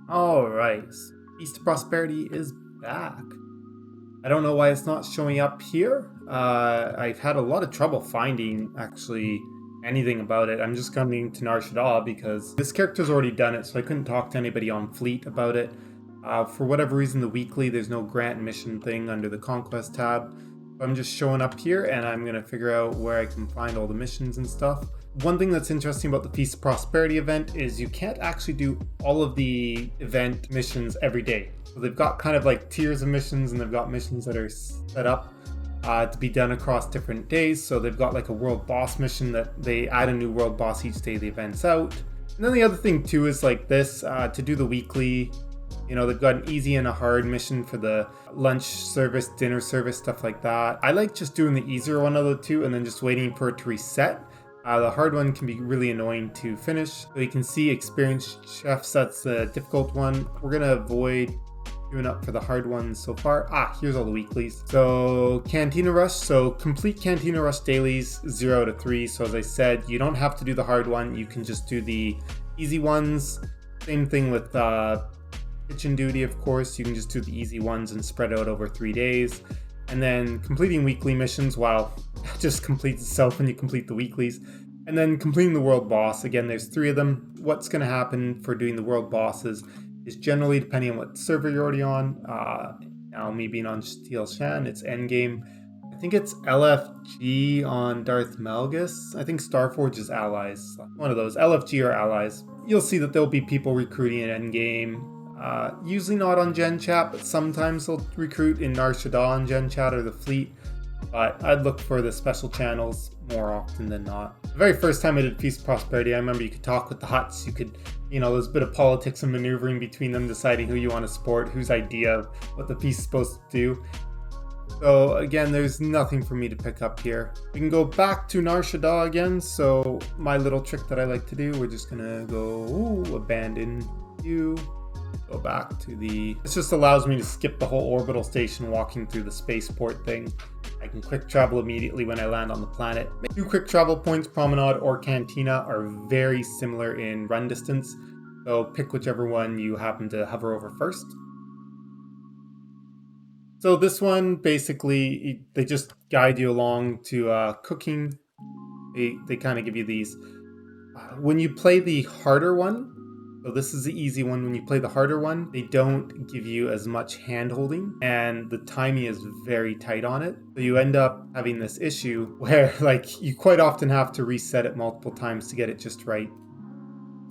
Alright, Feast of Prosperity is back. I don't know why it's not showing up here. I've had a lot of trouble finding actually anything about it. I'm just coming to Nar Shaddaa because this character's already done it, so I couldn't talk to anybody on Fleet about it. For whatever reason, the weekly, there's no grant mission thing under the Conquest tab. So I'm just showing up here and I'm going to figure out where I can find all the missions and stuff. One thing that's interesting about the Feast of Prosperity event is you can't actually do all of the event missions every day. So they've got kind of like tiers of missions, and they've got missions that are set up to be done across different days. So they've got like a world boss mission that they add a new world boss each day the event's out. And then the other thing too is like this, to do the weekly, you know, they've got an easy and a hard mission for the lunch service, dinner service, stuff like that. I like just doing the easier one of the two and then just waiting for it to reset. The hard one can be really annoying to finish. So you can see experienced chefs, that's the difficult one. We're going to avoid doing up for the hard ones so far. Here's all the weeklies. So Cantina Rush, so complete Cantina Rush dailies 0 to 3. So as I said, you don't have to do the hard one. You can just do the easy ones. Same thing with kitchen duty, of course. You can just do the easy ones and spread out over 3 days. And then completing weekly missions, well, it just completes itself when you complete the weeklies. And then completing the world boss. Again, there's 3 of them. What's going to happen for doing the world bosses is generally, depending on what server you're already on, now me being on Steel Shan, it's endgame. I think it's LFG on Darth Malgus. I think Starforge is allies. One of those, LFG or allies. You'll see that there'll be people recruiting at endgame. Usually not on Gen Chat, but sometimes they'll recruit in Nar Shaddaa on Gen Chat or the Fleet. But I'd look for the special channels more often than not. The very first time I did Feast of Prosperity, I remember you could talk with the huts. You could, there's a bit of politics and maneuvering between them, deciding who you want to support, whose idea of what the feast is supposed to do. So again, there's nothing for me to pick up here. We can go back to Nar Shaddaa again. So my little trick that I like to do, we're just gonna go abandon you. Go back to this just allows me to skip the whole orbital station walking through the spaceport thing. I can quick travel immediately when I land on the planet. 2 quick travel points, Promenade or Cantina, are very similar in run distance, so pick whichever one you happen to hover over first. So this one, basically, they just guide you along to cooking. They kind of give you these. When you play the harder one, so this is the easy one. When you play the harder one, they don't give you as much hand-holding, and the timing is very tight on it. So you end up having this issue where you quite often have to reset it multiple times to get it just right.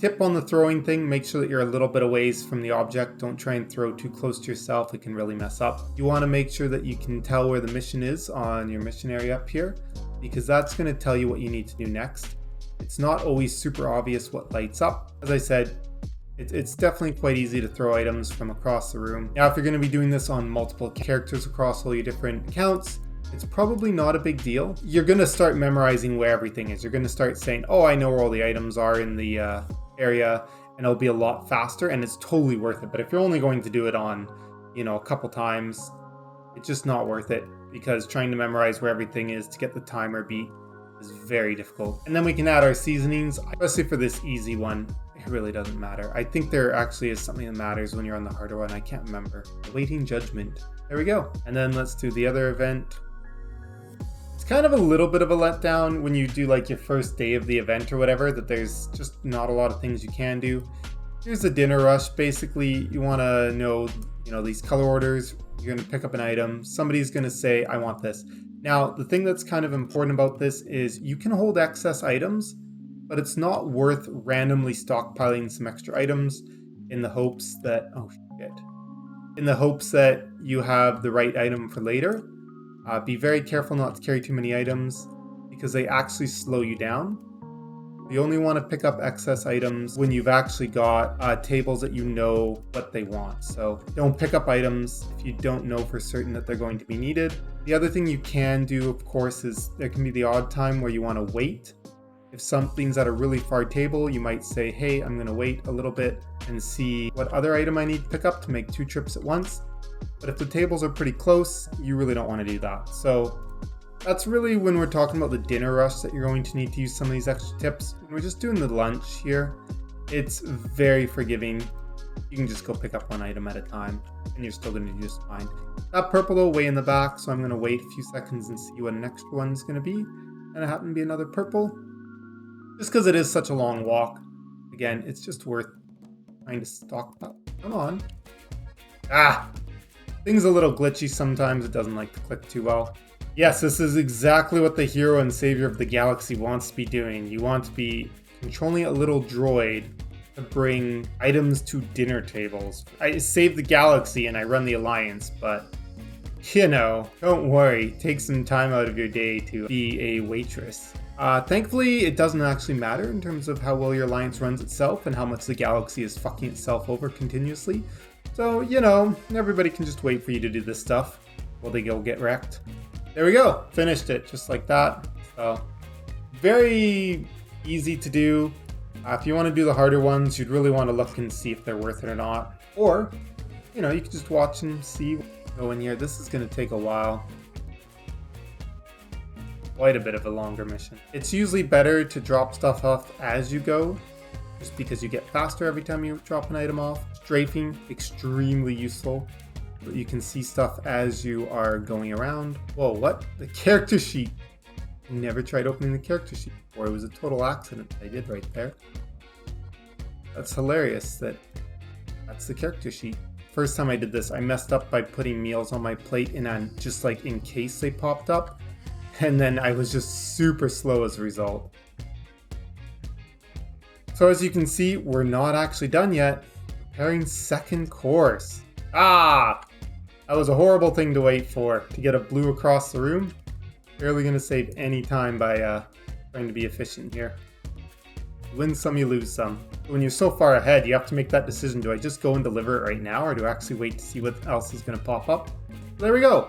Tip on the throwing thing, make sure that you're a little bit away from the object. Don't try and throw too close to yourself. It can really mess up. You want to make sure that you can tell where the mission is on your mission area up here, because that's going to tell you what you need to do next. It's not always super obvious what lights up. As I said, it's definitely quite easy to throw items from across the room. Now, if you're going to be doing this on multiple characters across all your different accounts, it's probably not a big deal. You're going to start memorizing where everything is. You're going to start saying, oh, I know where all the items are in the area, and it'll be a lot faster, and it's totally worth it. But if you're only going to do it on, a couple times, it's just not worth it, because trying to memorize where everything is to get the timer beat is very difficult. And then we can add our seasonings, especially for this easy one. It really doesn't matter. I think there actually is something that matters when you're on the harder one. I can't remember. Awaiting judgment. There we go. And then let's do the other event. It's kind of a little bit of a letdown when you do your first day of the event or whatever, that there's just not a lot of things you can do. Here's the dinner rush. Basically, you want to know, these color orders. You're going to pick up an item. Somebody's going to say, I want this. Now, the thing that's kind of important about this is you can hold excess items, but it's not worth randomly stockpiling some extra items in the hopes that, you have the right item for later. Be very careful not to carry too many items, because they actually slow you down. You only want to pick up excess items when you've actually got tables that you know what they want. So don't pick up items if you don't know for certain that they're going to be needed. The other thing you can do, of course, is there can be the odd time where you want to wait. If something's at a really far table, you might say, hey, I'm going to wait a little bit and see what other item I need to pick up to make 2 trips at once. But if the tables are pretty close, you really don't want to do that. So that's really when we're talking about the dinner rush that you're going to need to use some of these extra tips. When we're just doing the lunch here, it's very forgiving. you can just go pick up one item at a time, and you're still going to do just fine. That purple though way in the back, so I'm going to wait a few seconds and see what an extra one's going to be. And it happened to be another purple. Just because it is such a long walk. Again, it's just worth trying to stock up. Come on. Ah! Things a little glitchy sometimes. It doesn't like to click too well. Yes, this is exactly what the hero and savior of the galaxy wants to be doing. You want to be controlling a little droid to bring items to dinner tables. I save the galaxy and I run the Alliance, but you know, don't worry. Take some time out of your day to be a waitress. Thankfully, it doesn't actually matter in terms of how well your Alliance runs itself and how much the galaxy is fucking itself over continuously. So, you know, everybody can just wait for you to do this stuff while they go get wrecked. There we go. Finished it just like that. So, very easy to do. If you want to do the harder ones, you'd really want to look and see if they're worth it or not. Or, you know, you can just watch and see. Go in here. This is going to take a while. Quite a bit of a longer mission. It's usually better to drop stuff off as you go, just because you get faster every time you drop an item off. Strafing, extremely useful. But you can see stuff as you are going around. Whoa, what? The character sheet. I never tried opening the character sheet before. It was a total accident I did right there. That's hilarious that that's the character sheet. First time I did this, I messed up by putting meals on my plate and just like in case they popped up. And then I was just super slow as a result. So as you can see, we're not actually done yet. Preparing second course. Ah! That was a horrible thing to wait for, to get a blue across the room. Barely going to save any time by trying to be efficient here. You win some, you lose some. When you're so far ahead, you have to make that decision. Do I just go and deliver it right now, or do I actually wait to see what else is going to pop up? There we go.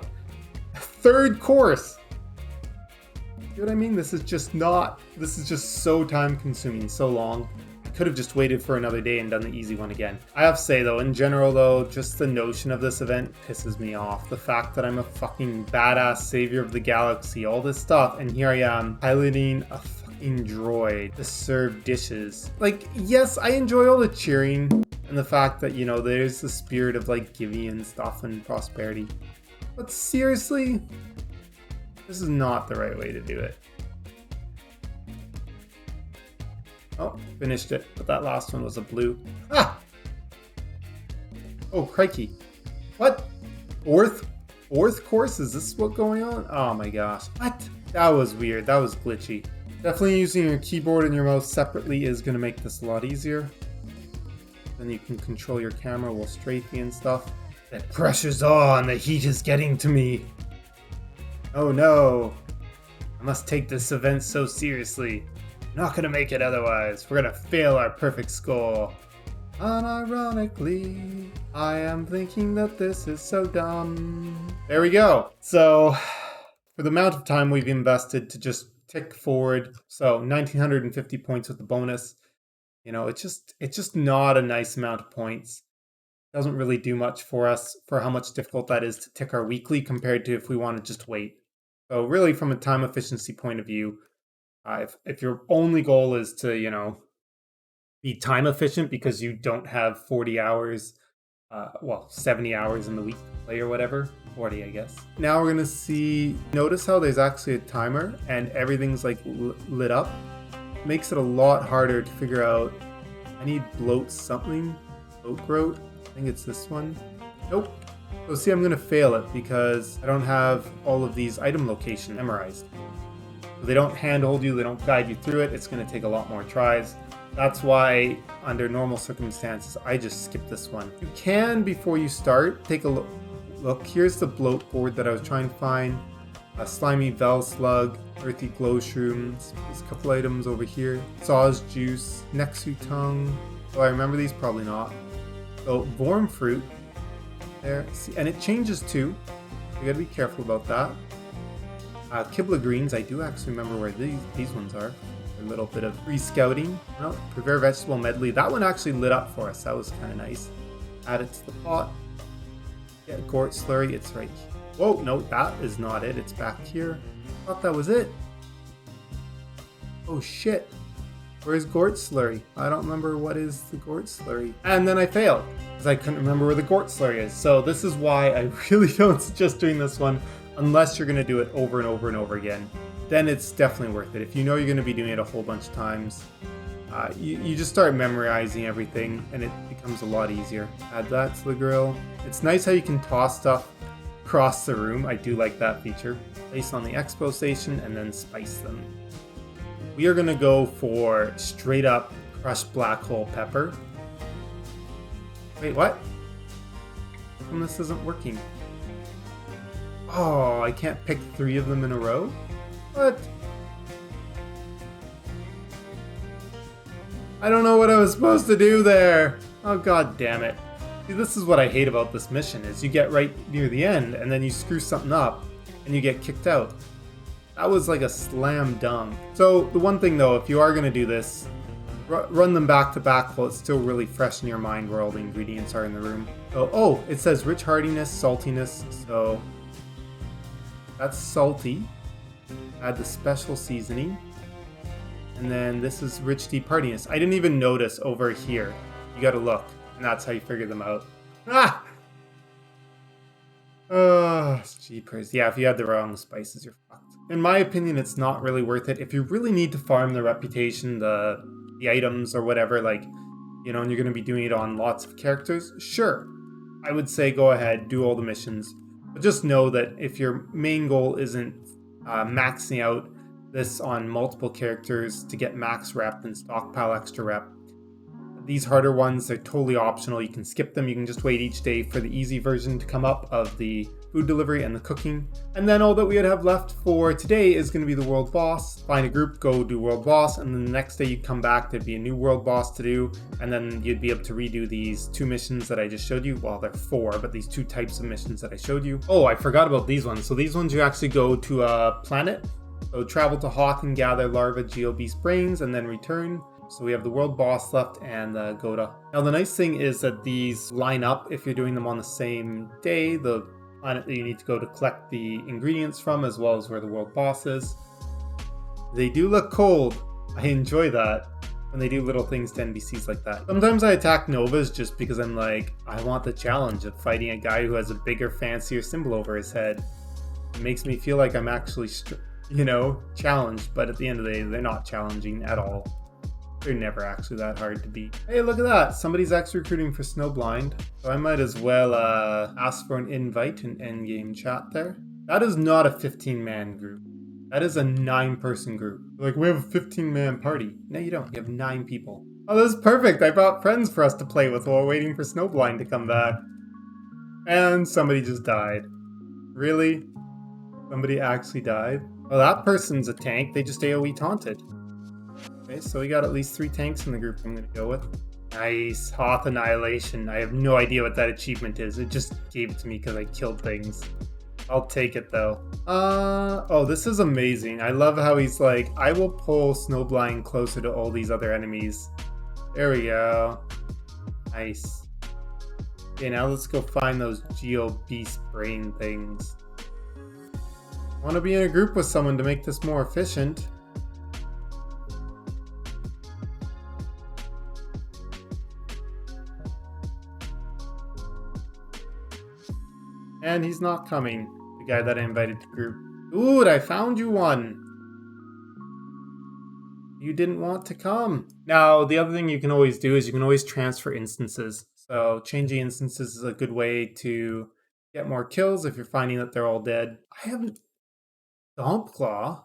Third course. You know what I mean? This is just so time consuming, so long. I could have just waited for another day and done the easy one again. I have to say though, in general though, just the notion of this event pisses me off. The fact that I'm a fucking badass savior of the galaxy, all this stuff, and here I am piloting a fucking droid to serve dishes. Like, yes, I enjoy all the cheering and the fact that, you know, there's the spirit of like giving and stuff and prosperity. But seriously, this is not the right way to do it. Oh, finished it, but that last one was a blue. Ah! Oh, crikey. What? Fourth course? Is this what's going on? Oh my gosh. What? That was weird. That was glitchy. Definitely using your keyboard and your mouse separately is going to make this a lot easier. Then you can control your camera while strafing and stuff. The pressure's on. The heat is getting to me. Oh no. I must take this event so seriously. Not gonna make it otherwise. We're gonna fail our perfect score. Unironically, I am thinking that this is so dumb. There we go. So, for the amount of time we've invested to just tick forward, so 1950 points with the bonus. You know, it's just not a nice amount of points. Doesn't really do much for us for how much difficult that is to tick our weekly compared to if we want to just wait. So really, from a time efficiency point of view, if your only goal is to, you know, be time efficient because you don't have 40 hours, 70 hours in the week to play or whatever, 40 I guess. Now we're going to see, notice how there's actually a timer and everything's like lit up. It makes it a lot harder to figure out, I need bloat something, bloat groat, I think it's this one. Nope. So see, I'm going to fail it because I don't have all of these item locations memorized. They don't handhold you, they don't guide you through it. It's going to take a lot more tries. That's why, under normal circumstances, I just skip this one. You can, before you start, take a look. Look, here's the bloat board that I was trying to find. A slimy Vel slug, earthy glow shrooms. There's a couple items over here. Saw's juice, Nexu tongue. Do I remember these? Probably not. So, Vorm fruit. There. See, and it changes too. You gotta be careful about that. Kibla greens, I do actually remember where these ones are. A little bit of re-scouting. Oh, prepare vegetable medley. That one actually lit up for us. That was kind of nice. Add it to the pot. Get Gort slurry. It's right here. Whoa, no, that is not it. It's back here. I thought that was it. Oh shit. Where's Gort Slurry? I don't remember what is the Gort Slurry. And then I failed because I couldn't remember where the Gort Slurry is. So this is why I really don't suggest doing this one unless you're going to do it over and over and over again. Then it's definitely worth it. If you know you're going to be doing it a whole bunch of times, you just start memorizing everything and it becomes a lot easier. Add that to the grill. It's nice how you can toss stuff across the room. I do like that feature. Place on the expo station and then spice them. We are going to go for straight up crushed black hole pepper. Wait, what? How come this isn't working? Oh, I can't pick 3 of them in a row? What? I don't know what I was supposed to do there. Oh, god damn it. See, this is what I hate about this mission, is you get right near the end and then you screw something up and you get kicked out. That was like a slam dunk. So the one thing though, if you are going to do this, run them back to back while it's still really fresh in your mind where all the ingredients are in the room. So, oh, it says rich hardiness, saltiness, so that's salty. Add the special seasoning. And then this is rich deep hardiness. I didn't even notice over here. You gotta look, and that's how you figure them out. Ah! Oh, jeepers. Yeah, if you had the wrong spices, you're fucked. In my opinion, it's not really worth it. If you really need to farm the reputation, the items or whatever, like, you know, and you're gonna be doing it on lots of characters, sure. I would say go ahead, do all the missions. But just know that if your main goal isn't maxing out this on multiple characters to get max rep and stockpile extra rep. These harder ones are totally optional. You can skip them. You can just wait each day for the easy version to come up of the food delivery and the cooking. And then all that we would have left for today is going to be the world boss. Find a group, go do world boss, and then the next day you'd come back, there'd be a new world boss to do, and then you'd be able to redo these 2 missions that I just showed you. Well, they're 4, but these 2 types of missions that I showed you. Oh, I forgot about these ones. So these ones you actually go to a planet. So travel to Hawk and gather larva geobeast brains and then return. So we have the world boss left and the Goda. Now the nice thing is that these line up if you're doing them on the same day. The planet that you need to go to collect the ingredients from, as well as where the world boss is. They do look cold. I enjoy that when they do little things to NPCs like that. Sometimes I attack Novas just because I'm like, I want the challenge of fighting a guy who has a bigger, fancier symbol over his head. It makes me feel like I'm actually challenged, but at the end of the day, they're not challenging at all. They're never actually that hard to beat. Hey, look at that. Somebody's actually recruiting for Snowblind. So I might as well ask for an invite in endgame chat there. That is not a 15-man group. That is a 9-person group. Like, we have a 15-man party. No, you don't. You have 9 people. Oh, this is perfect. I brought friends for us to play with while waiting for Snowblind to come back. And somebody just died. Really? Somebody actually died? Oh, that person's a tank. They just AoE taunted. Okay, so we got at least 3 tanks in the group I'm going to go with. Nice. Hoth Annihilation. I have no idea what that achievement is. It just gave it to me because I killed things. I'll take it though. Oh, this is amazing. I love how he's like, I will pull Snowblind closer to all these other enemies. There we go. Nice. Okay, now let's go find those Geo Beast Brain things. I want to be in a group with someone to make this more efficient. And he's not coming, the guy that I invited to group. Dude, I found you one! You didn't want to come. Now, the other thing you can always do is you can always transfer instances. So changing instances is a good way to get more kills if you're finding that they're all dead. I haven't... Stompclaw?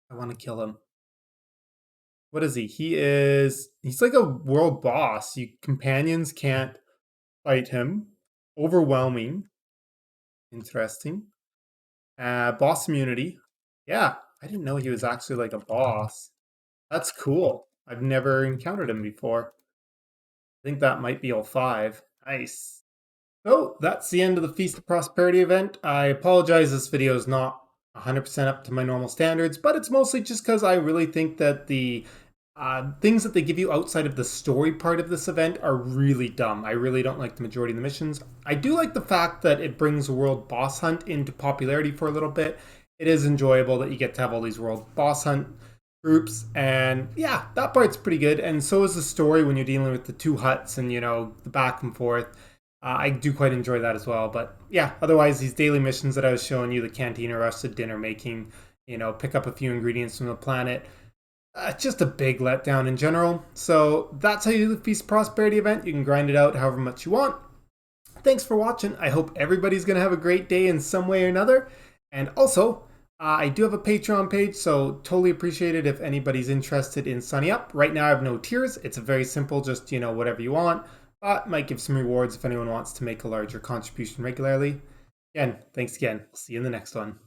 I want to kill him. What is he? He's like a world boss. You companions can't fight him. Overwhelming. Interesting. Boss immunity. Yeah, I didn't know he was actually like a boss. That's cool. I've never encountered him before. I think that might be all 5. Nice. So, that's the end of the Feast of Prosperity event. I apologize this video is not 100% up to my normal standards, but it's mostly just because I really think that the things that they give you outside of the story part of this event are really dumb. I really don't like the majority of the missions. I do like the fact that it brings a world boss hunt into popularity for a little bit. It is enjoyable that you get to have all these world boss hunt groups, and yeah, that part's pretty good. And so is the story when you're dealing with the two huts and the back and forth. I do quite enjoy that as well. But yeah, otherwise these daily missions that I was showing you, the cantina rush, the dinner making, pick up a few ingredients from the planet. Just a big letdown in general. So that's how you do the Feast of Prosperity event. You can grind it out however much you want. Thanks for watching. I hope everybody's going to have a great day in some way or another. And also, I do have a Patreon page, so totally appreciate it if anybody's interested in signing up. Right now I have no tiers. It's very simple, just, whatever you want. But might give some rewards if anyone wants to make a larger contribution regularly. Again, thanks again. We'll see you in the next one.